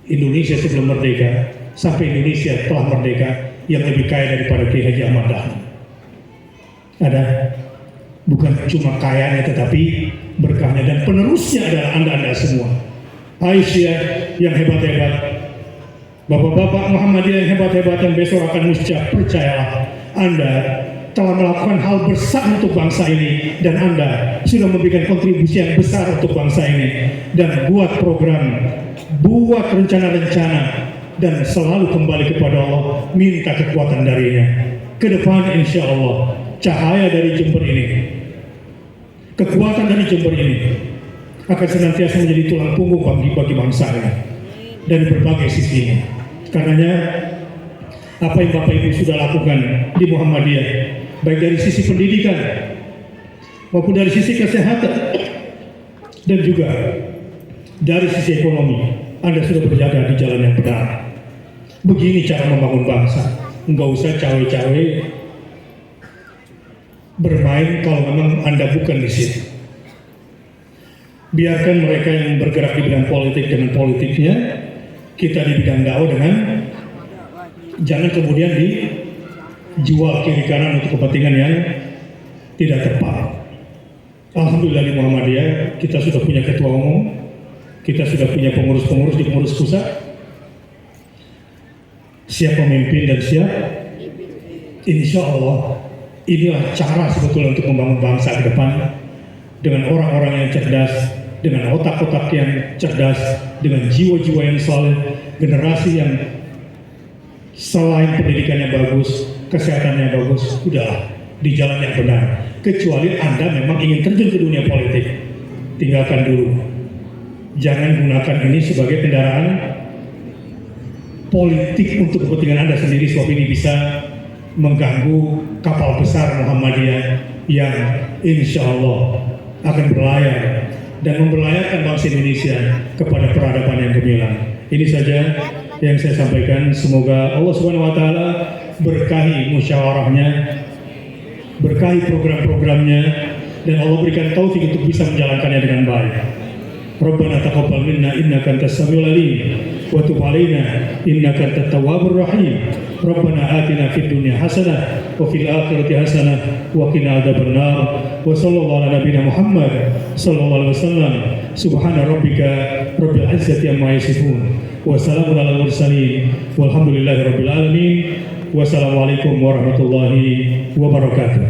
S2: Indonesia sebelum merdeka sampai Indonesia telah merdeka yang lebih kaya daripada Kiai Haji Ahmad Dahlan. Ada, bukan cuma kayanya tetapi berkahnya, dan penerusnya adalah anda-anda semua. Aisyah yang hebat-hebat, bapak-bapak Muhammadiyah yang hebat-hebat yang besok akan musjah, percayalah Anda telah melakukan hal besar untuk bangsa ini, dan Anda sudah memberikan kontribusi yang besar untuk bangsa ini. Dan buat program, buat rencana-rencana, dan selalu kembali kepada Allah, minta kekuatan darinya. Ke depan insya Allah cahaya dari Jember ini, kekuatan dari Jember ini akan senantiasa menjadi tulang punggung bagi bangsa ini dari berbagai sisinya. Karenanya apa yang Bapak Ibu sudah lakukan di Muhammadiyah, baik dari sisi pendidikan maupun dari sisi kesehatan dan juga dari sisi ekonomi, Anda sudah berjaga di jalan yang benar. Begini cara membangun bangsa. Enggak usah cawe-cawe bermain kalau memang Anda bukan di situ. Biarkan mereka yang bergerak di bidang politik dengan politiknya, kita di bidang dakwah dengan, jangan kemudian dijual kiri kanan untuk kepentingan yang tidak tepat. Alhamdulillah di Muhammadiyah kita sudah punya ketua umum, kita sudah punya pengurus-pengurus di pengurus pusat, siap pemimpin dan siap. Insya Allah inilah cara sebetulnya untuk membangun bangsa ke depan, dengan orang-orang yang cerdas, dengan otak-otak yang cerdas, dengan jiwa-jiwa yang solid, generasi yang selain pendidikannya bagus, kesehatannya bagus, udahlah di jalan yang benar. Kecuali Anda memang ingin terjun ke dunia politik, tinggalkan dulu. Jangan gunakan ini sebagai kendaraan politik untuk kepentingan Anda sendiri, sebab ini bisa mengganggu kapal besar Muhammadiyah yang insya Allah akan berlayar dan memberlayarkan bangsa Indonesia kepada peradaban yang gemilang. Ini saja yang saya sampaikan. Semoga Allah Subhanahu wa Ta'ala berkahi musyawarahnya, berkahi program-programnya, dan Allah berikan taufik untuk bisa menjalankannya dengan baik. Rabbana taqabbal minna innaka antas samiul alim wa tub alaina innaka antat tawwabur rahim. Rabbana atina fid dunya hasanah wa fil akhirati hasanah wa qina adzabannar. Wa sallallahu ala nabiyyina Muhammad sallallahu alaihi wasallam. Subhana rabbika rabbil izzati amma yasifun wa salamun alal mursalin walhamdulillahi rabbil alamin. Wassalamualaikum warahmatullahi wabarakatuh.